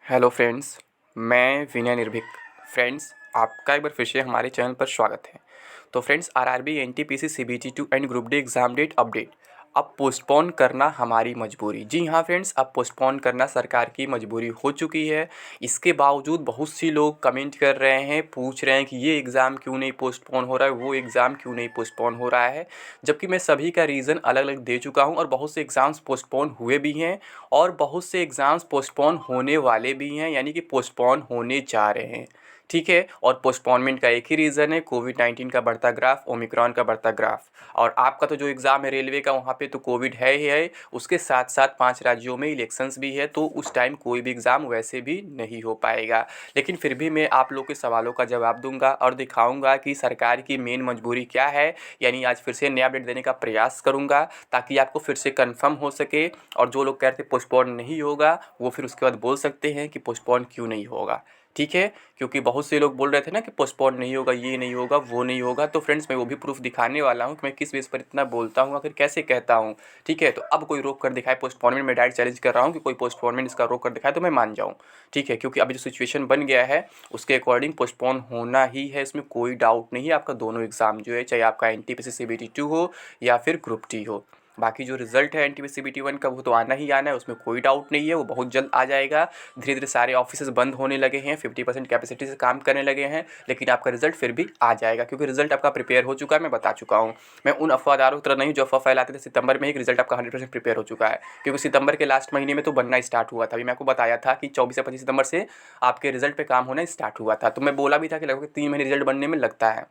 Hello friends, मैं विनय निर्भीक। Friends, आपका एक बार फिर से हमारे चैनल पर स्वागत है। तो friends, RRB, NTPC, CBT 2 and group D exam date update. अब पोस्टपोन करना हमारी मजबूरी। जी हाँ फ्रेंड्स, अब पोस्टपोन करना सरकार की मजबूरी हो चुकी है। इसके बावजूद बहुत सी लोग कमेंट कर रहे हैं, पूछ रहे हैं कि ये एग्ज़ाम क्यों नहीं पोस्टपोन हो रहा है, वो एग्ज़ाम क्यों नहीं पोस्टपोन हो रहा है। जबकि मैं सभी का रीज़न अलग अलग दे चुका हूँ और बहुत से एग्ज़ाम्स पोस्टपोन हुए भी हैं और बहुत से एग्ज़ाम्स पोस्टपोन होने वाले भी हैं, यानी कि पोस्टपोन होने जा रहे हैं। ठीक है, और पोस्टपोनमेंट का एक ही रीज़न है, कोविड-19 का बढ़ता ग्राफ, ओमिक्रॉन का बढ़ता ग्राफ। और आपका तो जो एग्ज़ाम है रेलवे का, वहाँ पे तो कोविड है ही है, उसके साथ साथ 5 राज्यों में इलेक्शंस भी है, तो उस टाइम कोई भी एग्ज़ाम वैसे भी नहीं हो पाएगा। लेकिन फिर भी मैं आप लोग के सवालों का जवाब दूंगा और दिखाऊंगा कि सरकार की मेन मजबूरी क्या है। यानी आज फिर से नया अपडेट देने का प्रयास करूंगा ताकि आपको फिर से कंफर्म हो सके। और जो लोग कह रहे थे पोस्टपोन नहीं होगा, वो फिर उसके बाद बोल सकते हैं कि पोस्टपोन क्यों नहीं होगा। ठीक है, क्योंकि बहुत से लोग बोल रहे थे ना कि पोस्टपोन नहीं होगा, ये नहीं होगा, वो नहीं होगा। तो फ्रेंड्स, मैं वो भी प्रूफ दिखाने वाला हूँ कि मैं किस बेस पर इतना बोलता हूँ, आखिर कैसे कहता हूँ। ठीक है, तो अब कोई रोक कर दिखाए पोस्टपोनमेंट, में डायरेक्ट चैलेंज कर रहा हूँ कि कोई पोस्टपोनमेंट इसका रोक कर दिखाए तो मैं मान जाऊँ। ठीक है, क्योंकि अभी जो सिचुएशन बन गया है उसके अकॉर्डिंग पोस्टपोन होना ही है, इसमें कोई डाउट नहीं है। आपका दोनों एग्ज़ाम जो है, चाहे आपका एनटीपीसी सीबीटी 2 हो या फिर ग्रुप डी हो। बाकी जो रिजल्ट है एनटीपीसी सीबीटी 1 का, वो तो आना ही आना है, उसमें कोई डाउट नहीं है, वो बहुत जल्द आ जाएगा। धीरे धीरे सारे ऑफिसेज बंद होने लगे हैं, 50% कैपेसिटी से काम करने लगे हैं, लेकिन आपका रिजल्ट फिर भी आ जाएगा क्योंकि रिजल्ट आपका प्रिपेयर हो चुका है। मैं बता चुका हूँ। मैं उन अफवाहदारों की तरह नहीं जो अफवाह फैलाते थे। सितंबर में ही रिजल्ट आपका 100% प्रिपेयर हो चुका है, क्योंकि सितंबर के लास्ट महीने में तो बनना स्टार्ट हुआ था। अभी मैं आपको बताया था कि 24 या 25 सितंबर से आपके रिजल्ट पे काम होना स्टार्ट हुआ था। तो मैं बोला भी था कि लगभग 3 महीने रिजल्ट बनने में लगता है।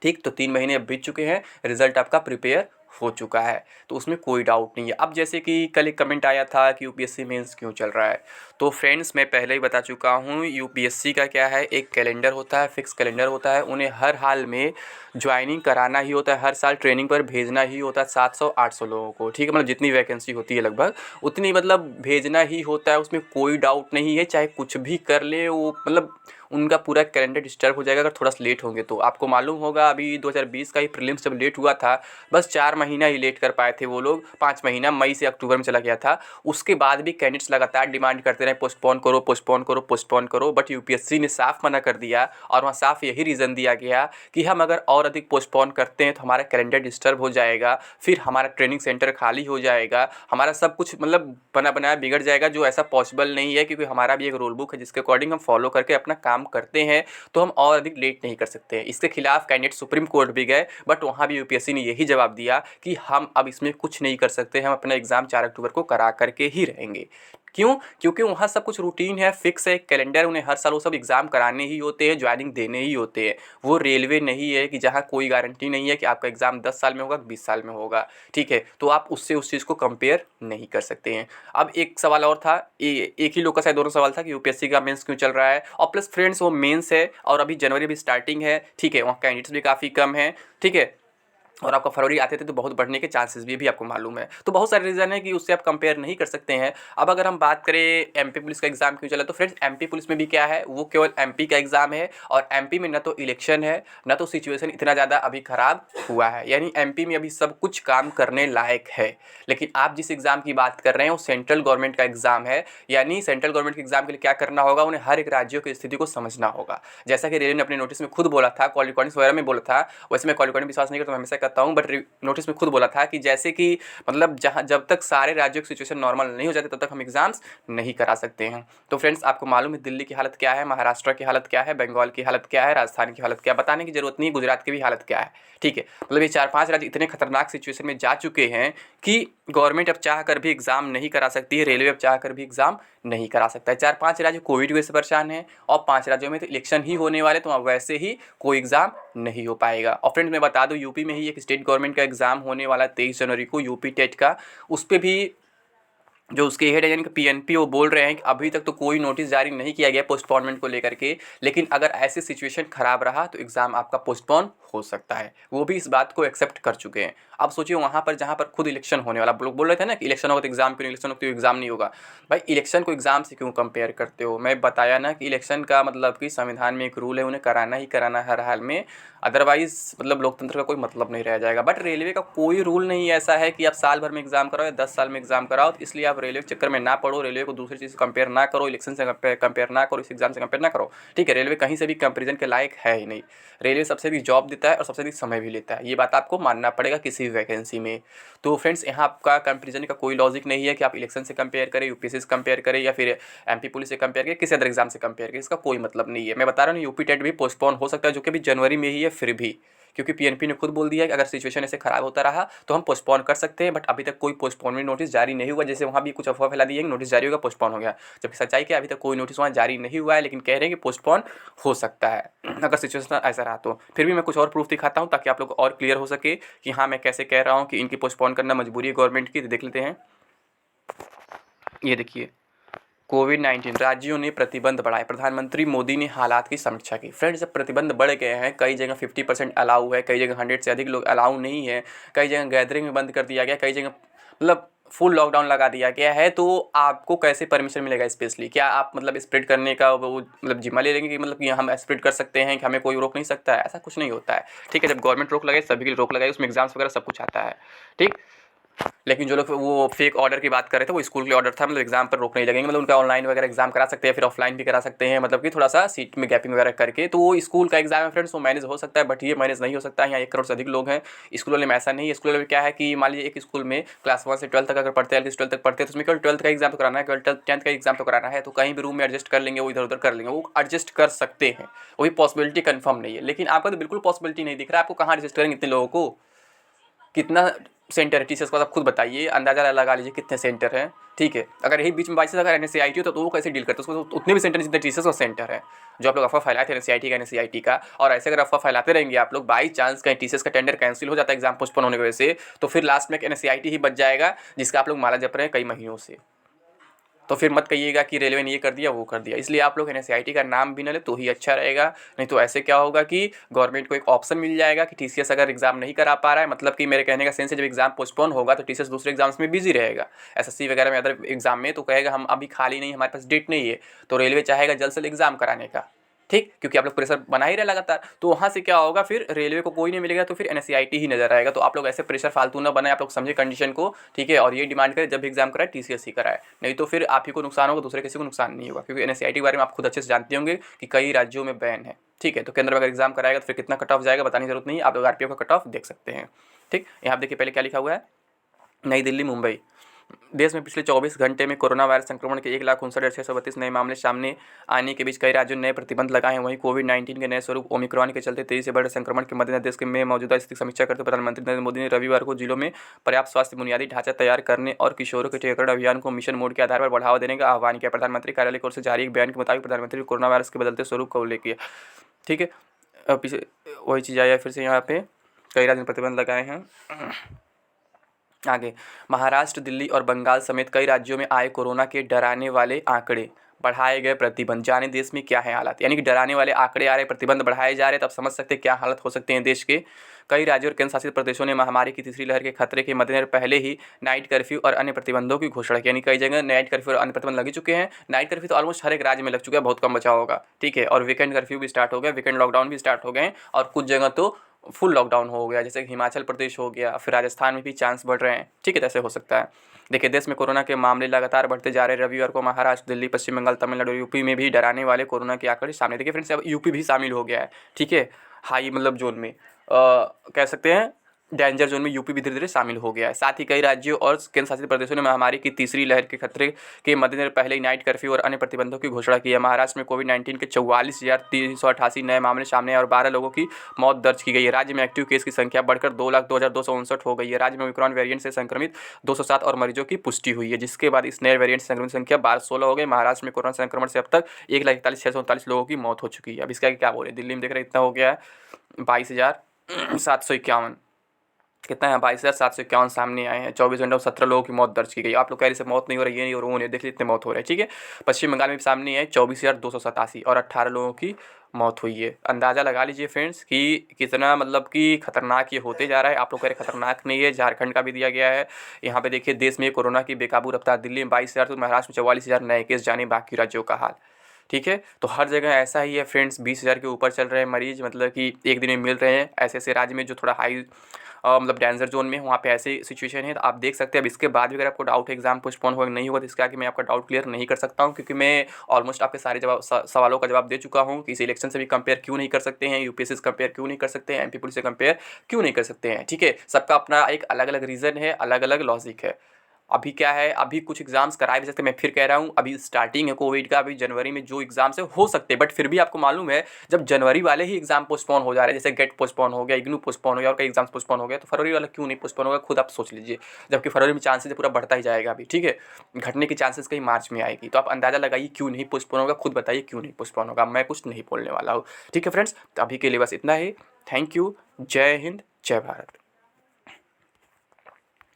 ठीक, तो 3 महीने अब बीत चुके हैं, रिज़ल्ट आपका प्रिपेयर हो चुका है, तो उसमें कोई डाउट नहीं है। अब जैसे कि कल एक कमेंट आया था कि यूपीएससी मेंस क्यों चल रहा है, तो फ्रेंड्स मैं पहले ही बता चुका हूँ, यूपीएससी का क्या है, एक कैलेंडर होता है, फिक्स कैलेंडर होता है। उन्हें हर हाल में ज्वाइनिंग कराना ही होता है, हर साल ट्रेनिंग पर भेजना ही होता है 700-800 लोगों को। ठीक है, मतलब जितनी वैकेंसी होती है लगभग उतनी मतलब भेजना ही होता है, उसमें कोई डाउट नहीं है। चाहे कुछ भी कर ले वो, मतलब उनका पूरा कैलेंडर डिस्टर्ब हो जाएगा अगर थोड़ा सा लेट होंगे तो। आपको मालूम होगा अभी 2020 का ही प्रीलिम्स जब लेट हुआ था, बस 4 महीना ही लेट कर पाए थे वो लोग। 5 महीना, मई से अक्टूबर में चला गया था। उसके बाद भी कैंडिडेट्स लगातार डिमांड करते रहे पोस्टपोन करो, पोस्टपोन करो, पोस्टपोन करो, बट यूपीएससी ने साफ मना कर दिया। और वहाँ साफ यही रीज़न दिया गया कि हम अगर और अधिक पोस्टपोन करते हैं तो हमारा कैलेंडर डिस्टर्ब हो जाएगा, फिर हमारा ट्रेनिंग सेंटर खाली हो जाएगा, हमारा सब कुछ मतलब बना बनाया बिगड़ जाएगा, जो ऐसा पॉसिबल नहीं है। क्योंकि हमारा भी एक रूल बुक है जिसके अकॉर्डिंग हम फॉलो करके अपना काम करते हैं, तो हम और अधिक लेट नहीं कर सकते हैं। इसके खिलाफ कैंडिडेट सुप्रीम कोर्ट भी गए, बट वहाँ भी यूपीएससी ने यही जवाब दिया कि हम अब इसमें कुछ नहीं कर सकते, हम अपना एग्ज़ाम 4 अक्टूबर को करा करके ही रहेंगे। क्यों? क्योंकि वहाँ सब कुछ रूटीन है, फिक्स है, कैलेंडर, उन्हें हर साल वो सब एग्ज़ाम कराने ही होते हैं, ज्वाइनिंग देने ही होते हैं। वो रेलवे नहीं है कि जहाँ कोई गारंटी नहीं है कि आपका एग्ज़ाम 10 साल में होगा, 20 साल में होगा। ठीक है, तो आप उससे उस चीज़ को कंपेयर नहीं कर सकते हैं। अब एक सवाल और था, एक ही लोग का शायद दोनों सवाल था कि यूपीएससी का मेंस क्यों चल रहा है। और प्लस फ्रेंड्स, वो मेंस है और अभी जनवरी भी स्टार्टिंग है। ठीक है, वहाँ कैंडिडेट्स भी काफ़ी कम हैं। ठीक है, और आपका फरवरी आते थे तो बहुत बढ़ने के चांसेस भी आपको मालूम है। तो बहुत सारे रीज़न है कि उससे आप कंपेयर नहीं कर सकते हैं। अब अगर हम बात करें एमपी पुलिस का एग्ज़ाम क्यों चला, तो फ्रेंड्स एमपी पुलिस में भी क्या है, वो केवल एमपी का एग्ज़ाम है और एमपी में न तो इलेक्शन है, न तो सिचुएशन इतना ज़्यादा अभी ख़राब हुआ है। यानी एमपी में अभी सब कुछ काम करने लायक है। लेकिन आप जिस एग्ज़ाम की बात कर रहे हैं वो सेंट्रल गवर्नमेंट का एग्ज़ाम है। यानी सेंट्रल गवर्नमेंट के एग्ज़ाम के लिए क्या करना होगा, उन्हें हर एक राज्यों की स्थिति को समझना होगा। जैसा कि रेलवे ने अपने नोटिस में खुद बोला था, कॉल रिकॉर्डिंग्स वगैरह में बोला था। वैसे मैं कॉल रिकॉर्डिंग विश्वास नहीं करता, मैं हमेशा करता हूँ, बट नोटिस में खुद बोला था कि जैसे कि मतलब जहाँ जब तक सारे राज्यों की सिचुएशन नॉर्मल नहीं हो जाती तब तक हम एग्ज़ाम्स नहीं करा सकते हैं। तो फ्रेंड्स, आपको मालूम है दिल्ली की हालत क्या है, महाराष्ट्र की हालत क्या है, बंगाल की हालत क्या है, राजस्थान की हालत क्या है, बताने की जरूरत नहीं, गुजरात की भी हालत क्या है। ठीक है, मतलब ये 4-5 राज्य इतने खतरनाक सिचुएशन में जा चुके हैं कि गवर्नमेंट अब चाह कर भी एग्ज़ाम नहीं करा सकती है, रेलवे अब चाह कर भी एग्ज़ाम नहीं करा सकता है। 4-5 राज्य कोविड की वजह से परेशान हैं और 5 राज्यों में तो इलेक्शन ही होने वाले, तो अब वैसे ही कोई एग्ज़ाम नहीं हो पाएगा। और फ्रेंड्स, मैं बता दूं, यूपी में ही एक स्टेट गवर्नमेंट का एग्ज़ाम होने वाला 23 जनवरी को, यूपी टेट का। उस पर भी जो उसके हेड है यानी कि पीएनपी, वो बोल रहे हैं कि अभी तक तो कोई नोटिस जारी नहीं किया गया पोस्टपोनमेंट को लेकर के, लेकिन अगर ऐसे सिचुएशन खराब रहा तो एग्ज़ाम आपका पोस्टपोन हो सकता है। वो भी इस बात को एक्सेप्ट कर चुके हैं। अब सोचिए वहाँ पर जहाँ पर खुद इलेक्शन होने वाला, लोग बोल रहे थे ना कि इलेक्शन होगा तो एग्ज़ाम क्यों नहीं, इलेक्शन होगा तो एग्ज़ाम नहीं होगा। भाई इलेक्शन को एग्ज़ाम से क्यों कंपेयर करते हो? मैं बताया ना कि इलेक्शन का मतलब कि संविधान में एक रूल है, उन्हें कराना ही कराना है हर हाल में, अदरवाइज़ मतलब लोकतंत्र का कोई मतलब नहीं रह जाएगा। बट रेलवे का कोई रूल नहीं ऐसा है कि आप साल भर में एग्ज़ाम कराओ या 10 साल में एग्ज़ाम कराओ, तो इसलिए आप रेलवे के चक्कर में ना पड़ो, रेलवे को दूसरी चीज़ से कंपेयर ना करो, इलेक्शन से कंपेयर ना करो, इस एग्ज़ाम से कंपेयर ना करो। ठीक है, रेलवे कहीं से भी कंपेरिजन के लायक है ही नहीं। रेलवे सबसे अधिक जॉब देता है और सबसे अधिक समय भी लेता है, ये बात आपको मानना पड़ेगा किसी भी वैकेंसी में। तो फ्रेंड्स यहाँ आपका कंपेरिजन का कोई लॉजिक नहीं है कि आप इलेक्शन से कंपेयर करें, यूपीएससी से कंपेयर करें या फिर एमपी पुलिस से कंपेयर करें, किसी अदर एग्जाम से कंपेयर करें, इसका कोई मतलब नहीं है। मैं बता रहा हूँ यूपी टेट भी पोस्टपोन हो सकता है, जो कि अभी जनवरी में ही है फिर भी, क्योंकि पीएनपी ने खुद बोल दिया है कि अगर सिचुएशन ऐसे खराब होता रहा तो हम पोस्टपोन कर सकते हैं, बट अभी तक कोई पोस्टपोनमेंट नोटिस जारी नहीं हुआ। जैसे वहाँ भी कुछ अफवाह फैला दी है कि नोटिस जारी होगा, पोस्टपोन हो गया, जबकि सच्चाई क्या, अभी तक कोई नोटिस वहाँ जारी नहीं हुआ है, लेकिन कह रहे हैं कि पोस्टपोन हो सकता है अगर सिचुएशन ऐसा रहा तो। फिर भी मैं कुछ और प्रूफ दिखाता हूँ ताकि आप लोग को और क्लियर हो सके कि हाँ मैं कैसे कह रहा हूँ कि इनकी पोस्टपोन करना मजबूरी है गवर्नमेंट की। तो देख लेते हैं, ये देखिए, कोविड-19 राज्यों ने प्रतिबंध बढ़ाए, प्रधानमंत्री मोदी ने हालात की समीक्षा की। फ्रेंड्स जब प्रतिबंध बढ़ गए हैं, कई जगह 50% अलाउ है, कई जगह 100 से अधिक लोग अलाउ नहीं है, कई जगह गैदरिंग में बंद कर दिया गया, कई जगह मतलब फुल लॉकडाउन लगा दिया गया है, तो आपको कैसे परमिशन मिलेगा स्पेशली? क्या आप मतलब स्प्रेड करने का वो मतलब जिम्मा ले लेंगे कि मतलब कि हम स्प्रेड कर सकते हैं कि हमें कोई रोक नहीं सकता है? ऐसा कुछ नहीं होता है। ठीक है, जब गवर्नमेंट रोक लगाए सभी के लिए रोक लगाए, उसमें एग्जाम्स वगैरह सब कुछ आता है। ठीक, लेकिन जो लोग वो फेक ऑर्डर की बात कर रहे थे, वो स्कूल के लिए ऑर्डर था, मतलब एग्जाम पर रोक नहीं लगेंगे, मतलब उनका ऑनलाइन वगैरह एग्जाम करा सकते हैं, फिर ऑफलाइन भी करा सकते हैं, मतलब कि थोड़ा सा सीट में गैपिंग वगैरह करके। तो वो स्कूल का एग्जाम है फ्रेंड्स, वो मैनेज हो सकता है, बट ये मैनेज नहीं हो सकता है। यहाँ 1 करोड़ से अधिक लोग हैं, स्कूल वाले में ऐसा नहीं है। स्कूल वाले में क्या है कि मान लीजिए एक स्कूल में क्लास 1 से 12 तक अगर पढ़ते हैं, 12 तक पढ़ते हैं, तो उसमें केवल 12 का एग्जाम तो कराना है, केवल 10th का एग्जाम तो कराना है, तो कहीं भी रूम में एडजस्ट कर लेंगे, वो इधर उधर कर लेंगे, वो एडजस्ट कर सकते हैं, वही पॉसिबिलिटी कन्फर्म नहीं है। लेकिन आपका तो बिल्कुल पॉसिबिलिटी नहीं दिख रहा है, आपको कहाँ एडजस्ट करेंगे इतने लोगों को? कितना सेंटर है टीचर्स को आप खुद बताइए, अंदाजा लगा लीजिए कितने सेंटर हैं। ठीक है, अगर यही बीच में बाई अगर एनएससीआईटी हो तो वो कैसे डील करते हैं उसको? तो उतने भी सेंटर जितने टीचर्स का सेंटर है। जो आप लोग अफवाह फैलाए थे एनएससीआईटी का, और ऐसे अगर अफवाह फैलाते रहेंगे आप लोग, बाई चांस कहीं टीचर्स का टेंडर कैंसिल हो जाता है एग्जाम पोस्टपोन होने की वजह से, तो फिर लास्ट में एनएससीआईटी ही बच जाएगा जिसका आप लोग माला जप रहे हैं कई महीनों से। तो फिर मत कहिएगा कि रेलवे ने ये कर दिया वो कर दिया। इसलिए आप लोग एनएससीआईटी का नाम भी ना ले तो ही अच्छा रहेगा। नहीं तो ऐसे क्या होगा कि गवर्नमेंट को एक ऑप्शन मिल जाएगा कि टीसीएस अगर एग्जाम नहीं करा पा रहा है, मतलब कि मेरे कहने का सेंस है जब एग्जाम पोस्टपोन होगा तो टीसीएस दूसरे एग्जाम्स में बिजी रहेगा, एसएससी वगैरह में अदर एग्जाम में, तो कहेगा हम अभी खाली नहीं, हमारे पास डेट नहीं है, तो रेलवे चाहेगा जल्द से जल्द एग्जाम कराने का। ठीक, क्योंकि आप लोग प्रेशर बना ही रहे लगातार, तो वहाँ से क्या होगा, फिर रेलवे को कोई नहीं मिलेगा, तो फिर एनएससीआईटी ही नजर आएगा। तो आप लोग ऐसे प्रेशर फालतू ना बनाए, आप लोग समझे कंडीशन को। ठीक है, और ये डिमांड करें जब भी एग्जाम कराए टीसीएस ही कराए, नहीं तो फिर आप ही को नुकसान होगा, दूसरे किसी को नुकसान नहीं होगा। क्योंकि एनएससीआईटी के बारे में आप खुद अच्छे से जानते होंगे कि कई राज्यों में बैन है। ठीक है, तो केंद्र में अगर एग्जाम कराएगा तो फिर कितना कट ऑफ जाएगा बताने की जरूरत नहीं है, आप लोग आरपीएफ का कट ऑफ देख सकते हैं। ठीक, यहाँ देखिए पहले क्या लिखा हुआ है, नई दिल्ली मुंबई, देश में पिछले 24 घंटे में कोरोना वायरस संक्रमण के 1,59,632 नए मामले सामने आने के बीच कई राज्यों ने नए प्रतिबंध लगाए हैं। वहीं कोविड-19 के नए स्वरूप ओमिक्रॉन के चलते तेजी से बढ़ रहे संक्रमण के मद्देनजर देश में मौजूदा स्थिति की समीक्षा करते हुए प्रधानमंत्री नरेंद्र मोदी ने रविवार को जिलों में पर्याप्त स्वास्थ्य बुनियादी ढांचा तैयार करने और किशोरों के टीकाकरण अभियान को मिशन मोड के आधार पर बढ़ावा देने का आह्वान किया। प्रधानमंत्री कार्यालय की ओर से जारी एक बयान के मुताबिक प्रधानमंत्री ने कोरोना वायरस के बदलते स्वरूप का उल्लेख किया। ठीक है, पीछे वही चीज़ आई है फिर से, यहाँ पे कई राज्यों ने प्रतिबंध लगाए हैं। आगे, महाराष्ट्र, दिल्ली और बंगाल समेत कई राज्यों में आए कोरोना के डराने वाले आंकड़े, बढ़ाए गए प्रतिबंध। जाने देश में क्या है हालात, यानी कि डराने वाले आंकड़े आ रहे, प्रतिबंध बढ़ाए जा रहे, तब समझ सकते हैं क्या हालत हो सकते हैं देश के। कई राज्यों और केंद्र शासित प्रदेशों ने महामारी की तीसरी लहर के खतरे के मद्देनजर पहले ही नाइट कर्फ्यू और अन्य प्रतिबंधों की घोषणा की, यानी कई जगह नाइट कर्फ्यू और अन्य प्रतिबंध लग चुके हैं। नाइट कर्फ्यू तो ऑलमोस्ट हर एक राज्य में लग चुका है, बहुत कम बचा होगा। ठीक है, और वीकेंड कर्फ्यू भी स्टार्ट हो गया, वीकेंड लॉकडाउन भी स्टार्ट हो गए, और कुछ जगह तो फुल लॉकडाउन हो गया, जैसे हिमाचल प्रदेश हो गया, फिर राजस्थान में भी चांस बढ़ रहे हैं। ठीक है, तो ऐसे हो सकता है। देखिए, देश में कोरोना के मामले लगातार बढ़ते जा रहे हैं। रविवार को महाराष्ट्र, दिल्ली, पश्चिम बंगाल, तमिलनाडु, यूपी में भी डराने वाले कोरोना के आंकड़े सामने। देखिए फ्रेंड्स, अब यूपी भी शामिल हो गया है। ठीक है, हाई मतलब जोन में कह सकते हैं डेंजर जोन में यूपी भी धीरे धीरे शामिल हो गया है। साथ ही कई राज्यों और केंद्र शासित प्रदेशों ने महामारी की तीसरी लहर के खतरे के मद्देनजर पहले ही नाइट कर्फ्यू और अन्य प्रतिबंधों की घोषणा की है। महाराष्ट्र में कोविड-19 के 44,388 नए मामले सामने आए और 12 लोगों की मौत दर्ज की गई है। राज्य में एक्टिव केस की संख्या बढ़कर 2,02,259 हो गई है। राज्य में ओमिक्रॉन वेरिएंट से संक्रमित 207 और मरीजों की पुष्टि हुई है, जिसके बाद इस नए वेरिएंट से संक्रमित संख्या 1216 हो गई। महाराष्ट्र में कोरोना संक्रमण से अब तक 1,41,639 लोगों की मौत हो चुकी है। अब इसका क्या बोले, दिल्ली में देख रहे इतना हो गया है 22,751। कितना है 22,751 सामने आए हैं। 24 घंटों में 17 लोगों की मौत दर्ज की गई। आप लोग कह रहे से मौत नहीं हो रही, ये नहीं हो रहा, वो नहीं, देख लीजिए इतने मौत हो रहे हैं, ठीक है। पश्चिम बंगाल में भी सामने है 24,287 और 18 लोगों की मौत हुई है। अंदाज़ा लगा लीजिए फ्रेंड्स कि कितना मतलब कि खतरनाक ये होते जा रहा है। आप लोग कह रहे खतरनाक नहीं है, झारखंड का भी दिया गया है। यहाँ पे देखिए देश में कोरोना की बेकाबू रफ्तार, दिल्ली में 22,000 तो महाराष्ट्र में 44,000 नए केस, जाने बाकी राज्यों का हाल, ठीक है। तो हर जगह ऐसा ही है फ्रेंड्स, 20,000 के ऊपर चल रहे हैं मरीज, मतलब कि एक दिन में मिल रहे हैं। ऐसे ऐसे राज्य में जो थोड़ा हाई मतलब डेंजर जोन में, वहाँ पे ऐसी सिचुएशन है। तो आप देख सकते हैं अब इसके बाद भी अगर आपको डाउट एग्जाम पोस्टपोन होगा नहीं होगा, तो इसके आगे मैं आपका डाउट क्लियर नहीं कर सकता हूँ, क्योंकि मैं ऑलमोस्ट आपके सारे सवालों का जवाब दे चुका हूँ कि इस इलेक्शन से भी कंपेयर क्यों नहीं कर सकते हैं, यूपीएससी से कंपेयर क्यों नहीं कर सकते हैं, एमपी पुलिस से कंपेयर क्यों नहीं कर सकते हैं, ठीक है। सबका अपना एक अलग अलग रीज़न है, अलग अलग लॉजिक है। अभी क्या है, अभी कुछ एग्जाम्स कराए भी सकते हैं। मैं फिर कह रहा हूँ, अभी स्टार्टिंग है कोविड का, अभी जनवरी में जो एग्जाम्स है हो सकते हैं, बट फिर भी आपको मालूम है जब जनवरी वाले ही एग्जाम पोस्टपोन हो जा रहे हैं, जैसे गेट पोस्टपोन हो गया, इग्नू पोस्टपोन हो गया और कई एग्जाम्स पोस्टपोन हो गया, तो फरवरी वाला क्यों नहीं पोस्टपोन होगा, खुद आप सोच लीजिए। जबकि फरवरी में चांसेस पूरा बढ़ता ही जाएगा अभी, ठीक है। घटने की चांसेस कहीं मार्च में आएगी, तो आप अंदाजा लगाइए क्यों नहीं पोस्टपोन होगा, खुद बताइए क्यों नहीं पोस्टपोन होगा। मैं कुछ नहीं बोलने वाला हूँ, ठीक है फ्रेंड्स। तो अभी के लिए बस इतना ही। Thank you. जय हिंद, जय भारत।